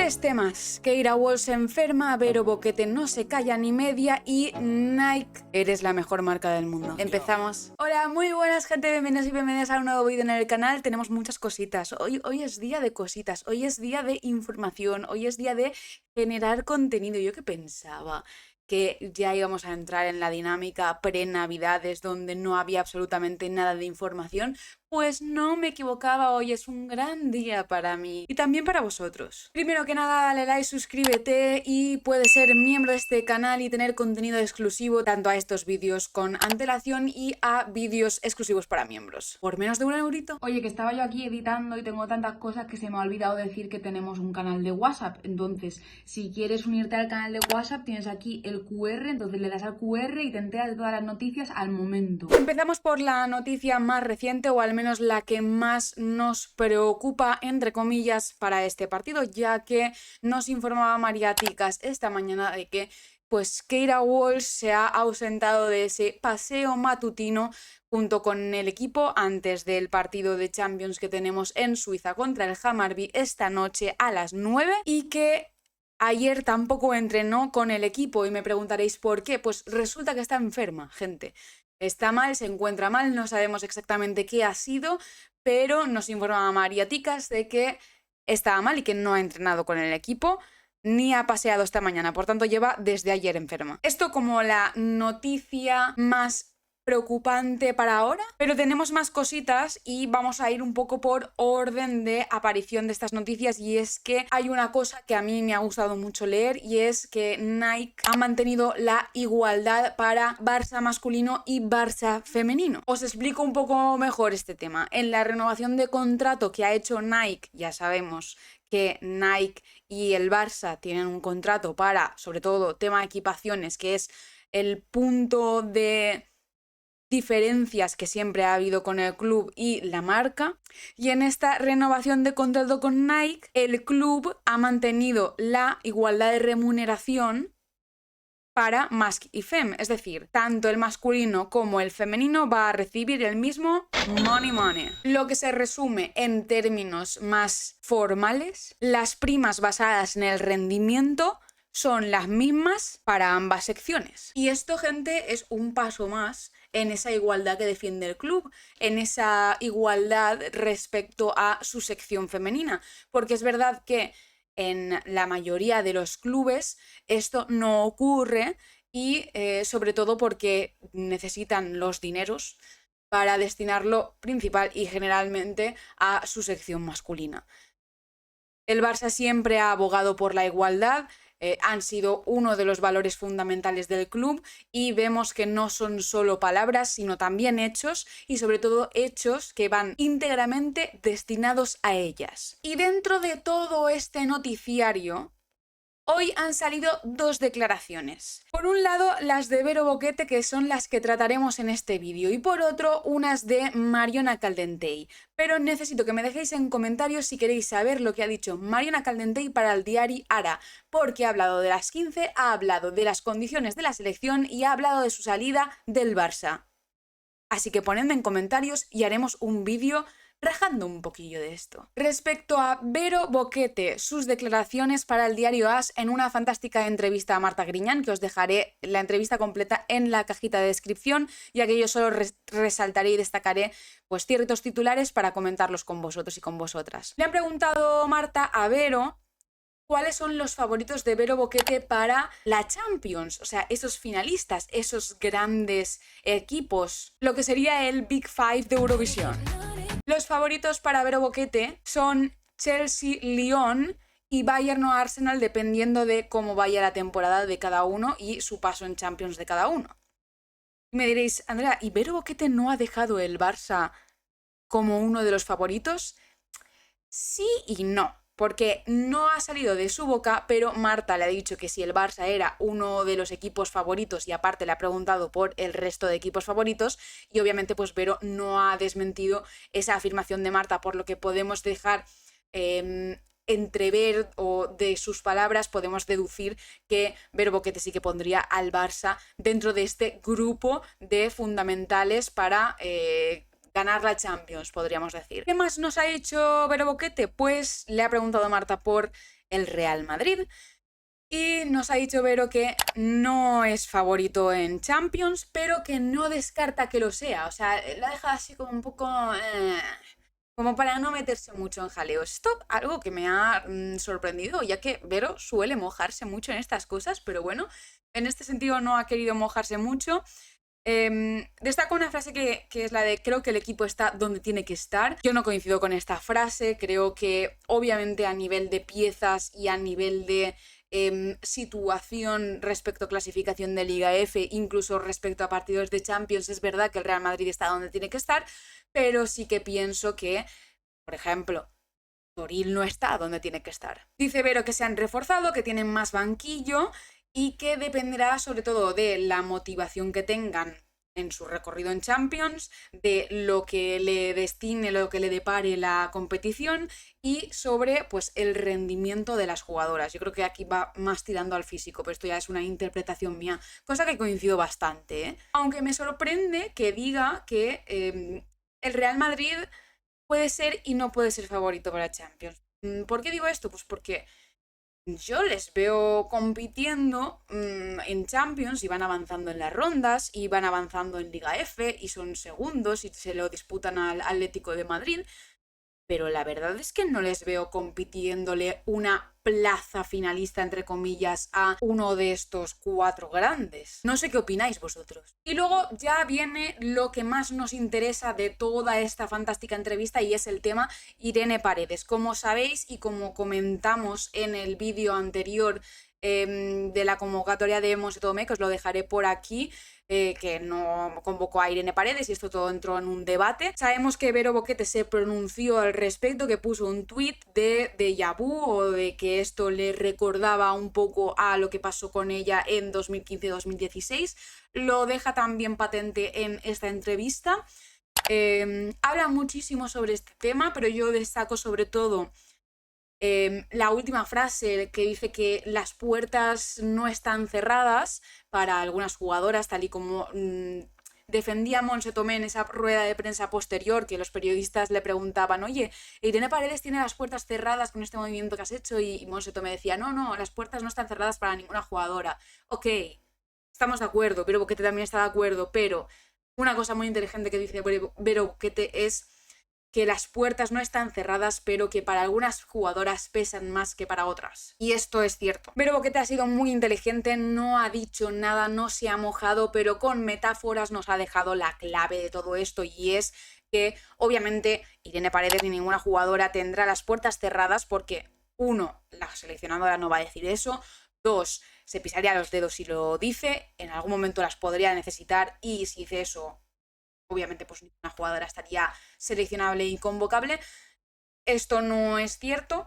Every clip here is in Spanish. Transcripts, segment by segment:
Tres temas: Keira Walsh se enferma, Vero Boquete no se calla ni media y Nike, eres la mejor marca del mundo. Empezamos. Hola, muy buenas gente, bienvenidos y bienvenidas a un nuevo vídeo en el canal. Tenemos muchas cositas. Hoy es día de cositas, hoy es día de información, hoy es día de generar contenido. Yo que pensaba que ya íbamos a entrar en la dinámica pre-navidades donde no había absolutamente nada de información. Pues no me equivocaba, hoy es un gran día para mí y también para vosotros. Primero que nada, dale like, suscríbete y puedes ser miembro de este canal y tener contenido exclusivo tanto a estos vídeos con antelación y a vídeos exclusivos para miembros. Por menos de €1. Oye, que estaba yo aquí editando y tengo tantas cosas que se me ha olvidado decir que tenemos un canal de WhatsApp. Entonces, si quieres unirte al canal de WhatsApp, tienes aquí el QR, entonces le das al QR y te enteras de todas las noticias al momento. Empezamos por la noticia más reciente, o al menos la que más nos preocupa, entre comillas, para este partido, ya que nos informaba María Ticas esta mañana de que pues Keira Walsh se ha ausentado de ese paseo matutino junto con el equipo antes del partido de Champions que tenemos en Suiza contra el Hammarby esta noche a las 9 y que ayer tampoco entrenó con el equipo. Y me preguntaréis por qué. Pues resulta que está enferma, gente. Está mal, se encuentra mal, no sabemos exactamente qué ha sido, pero nos informa María Ticas de que estaba mal y que no ha entrenado con el equipo ni ha paseado esta mañana, por tanto lleva desde ayer enferma. Esto como la noticia más preocupante para ahora, pero tenemos más cositas y vamos a ir un poco por orden de aparición de estas noticias. Y es que hay una cosa que a mí me ha gustado mucho leer, y es que Nike ha mantenido la igualdad para Barça masculino y Barça femenino. Os explico un poco mejor este tema. En la renovación de contrato que ha hecho Nike, ya sabemos que Nike y el Barça tienen un contrato para, sobre todo, tema de equipaciones, que es el punto de diferencias que siempre ha habido con el club y la marca. Y en esta renovación de contrato con Nike, el club ha mantenido la igualdad de remuneración para Mask y Fem, es decir, tanto el masculino como el femenino va a recibir el mismo money. Lo que se resume en términos más formales: las primas basadas en el rendimiento son las mismas para ambas secciones. Y esto, gente, es un paso más en esa igualdad que defiende el club, en esa igualdad respecto a su sección femenina, porque es verdad que en la mayoría de los clubes esto no ocurre y sobre todo porque necesitan los dineros para destinarlo principal y generalmente a su sección masculina. El Barça siempre ha abogado por la igualdad, han sido uno de los valores fundamentales del club, y vemos que no son solo palabras sino también hechos, y sobre todo hechos que van íntegramente destinados a ellas. Y dentro de todo este noticiario, hoy han salido dos declaraciones. Por un lado, las de Vero Boquete, que son las que trataremos en este vídeo, y por otro, unas de Mariona Caldentey. Pero necesito que me dejéis en comentarios si queréis saber lo que ha dicho Mariona Caldentey para el diari Ara, porque ha hablado de las 15, ha hablado de las condiciones de la selección y ha hablado de su salida del Barça. Así que ponedme en comentarios y haremos un vídeo rajando un poquillo de esto. Respecto a Vero Boquete, sus declaraciones para el diario AS en una fantástica entrevista a Marta Griñán, que os dejaré la entrevista completa en la cajita de descripción, ya que yo solo resaltaré y destacaré pues ciertos titulares para comentarlos con vosotros y con vosotras. Le han preguntado Marta a Vero cuáles son los favoritos de Vero Boquete para la Champions, o sea, esos finalistas, esos grandes equipos, lo que sería el Big Five de Eurovisión. Los favoritos para Vero Boquete son Chelsea, Lyon y Bayern o Arsenal, dependiendo de cómo vaya la temporada de cada uno y su paso en Champions de cada uno. Y me diréis, Andrea, ¿y Vero Boquete no ha dejado el Barça como uno de los favoritos? Sí y no, porque no ha salido de su boca, pero Marta le ha dicho que si el Barça era uno de los equipos favoritos, y aparte le ha preguntado por el resto de equipos favoritos, y obviamente pues Vero no ha desmentido esa afirmación de Marta, por lo que podemos dejar entrever, o de sus palabras podemos deducir que Vero Boquete sí que pondría al Barça dentro de este grupo de fundamentales para ganar la Champions, podríamos decir. ¿Qué más nos ha hecho Vero Boquete? Pues le ha preguntado Marta por el Real Madrid. Y nos ha dicho Vero que no es favorito en Champions, pero que no descarta que lo sea. O sea, la deja así como un poco... como para no meterse mucho en jaleos. Esto algo que me ha sorprendido, ya que Vero suele mojarse mucho en estas cosas, pero bueno, en este sentido no ha querido mojarse mucho. Destaco una frase que es la de creo que el equipo está donde tiene que estar. Yo no coincido con esta frase, creo que obviamente a nivel de piezas y a nivel de situación respecto a clasificación de Liga F, incluso respecto a partidos de Champions, es verdad que el Real Madrid está donde tiene que estar, pero sí que pienso que, por ejemplo, Toril no está donde tiene que estar. Dice Vero que se han reforzado, que tienen más banquillo y que dependerá sobre todo de la motivación que tengan en su recorrido en Champions, de lo que le destine, lo que le depare la competición y sobre pues el rendimiento de las jugadoras. Yo creo que aquí va más tirando al físico, pero esto ya es una interpretación mía, cosa que coincido bastante, ¿eh? Aunque me sorprende que diga que el Real Madrid puede ser y no puede ser favorito para Champions. ¿Por qué digo esto? Pues porque yo les veo compitiendo en Champions y van avanzando en las rondas y van avanzando en Liga F y son segundos y se lo disputan al Atlético de Madrid, pero la verdad es que no les veo compitiéndole una plaza finalista, entre comillas, a uno de estos 4 grandes. No sé qué opináis vosotros. Y luego ya viene lo que más nos interesa de toda esta fantástica entrevista y es el tema Irene Paredes. Como sabéis y como comentamos en el vídeo anterior de la convocatoria de Monse Tomé, que os lo dejaré por aquí, que no convocó a Irene Paredes y esto todo entró en un debate. Sabemos que Vero Boquete se pronunció al respecto, que puso un tuit de déjà vu o de que esto le recordaba un poco a lo que pasó con ella en 2015-2016. Lo deja también patente en esta entrevista. Habla muchísimo sobre este tema, pero yo destaco sobre todo la última frase que dice que las puertas no están cerradas para algunas jugadoras, tal y como defendía Monse Tomé en esa rueda de prensa posterior, que los periodistas le preguntaban, oye, Irene Paredes tiene las puertas cerradas con este movimiento que has hecho, y Monse Tomé decía, no, las puertas no están cerradas para ninguna jugadora. Ok, estamos de acuerdo, Vero Boquete también está de acuerdo, pero una cosa muy inteligente que dice Vero Boquete es que las puertas no están cerradas, pero que para algunas jugadoras pesan más que para otras. Y esto es cierto. Vero Boquete ha sido muy inteligente, no ha dicho nada, no se ha mojado, pero con metáforas nos ha dejado la clave de todo esto, y es que obviamente Irene Paredes ni ninguna jugadora tendrá las puertas cerradas porque, 1, la seleccionadora no va a decir eso, 2, se pisaría los dedos si lo dice, en algún momento las podría necesitar y si dice eso, obviamente pues ninguna jugadora estaría seleccionable y convocable. Esto no es cierto,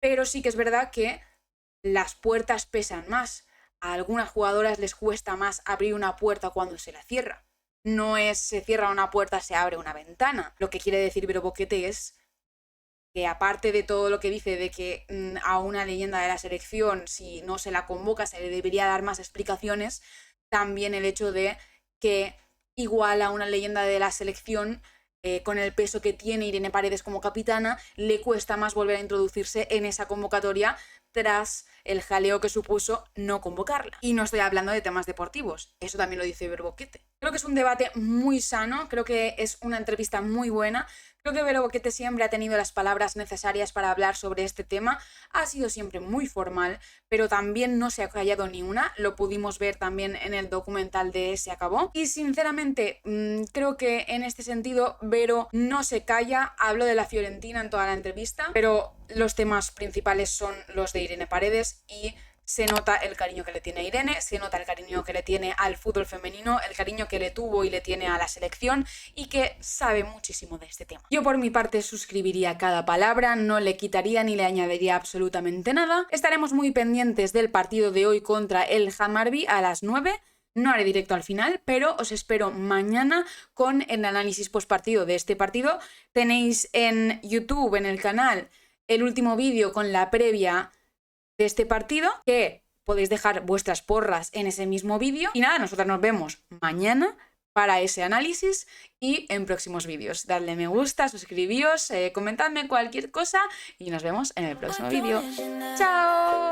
pero sí que es verdad que las puertas pesan más. A algunas jugadoras les cuesta más abrir una puerta cuando se la cierra. No es se cierra una puerta, se abre una ventana. Lo que quiere decir Vero Boquete es que aparte de todo lo que dice de que a una leyenda de la selección, si no se la convoca, se le debería dar más explicaciones, también el hecho de que igual a una leyenda de la selección, con el peso que tiene Irene Paredes como capitana, le cuesta más volver a introducirse en esa convocatoria tras el jaleo que supuso no convocarla. Y no estoy hablando de temas deportivos, eso también lo dice Vero Boquete. Creo que es un debate muy sano, creo que es una entrevista muy buena. Creo que Vero Boquete siempre ha tenido las palabras necesarias para hablar sobre este tema, ha sido siempre muy formal, pero también no se ha callado ni una, lo pudimos ver también en el documental de Se Acabó, y sinceramente creo que en este sentido Vero no se calla, habló de la Fiorentina en toda la entrevista, pero los temas principales son los de Irene Paredes y se nota el cariño que le tiene a Irene, se nota el cariño que le tiene al fútbol femenino, el cariño que le tuvo y le tiene a la selección y que sabe muchísimo de este tema. Yo por mi parte suscribiría cada palabra, no le quitaría ni le añadiría absolutamente nada. Estaremos muy pendientes del partido de hoy contra el Hammarby a las 9. No haré directo al final, pero os espero mañana con el análisis postpartido de este partido. Tenéis en YouTube, en el canal, el último vídeo con la previa de este partido, que podéis dejar vuestras porras en ese mismo vídeo. Y nada, nosotras nos vemos mañana para ese análisis y en próximos vídeos. Dadle me gusta, suscribíos, comentadme cualquier cosa y nos vemos en el próximo vídeo. ¡Chao!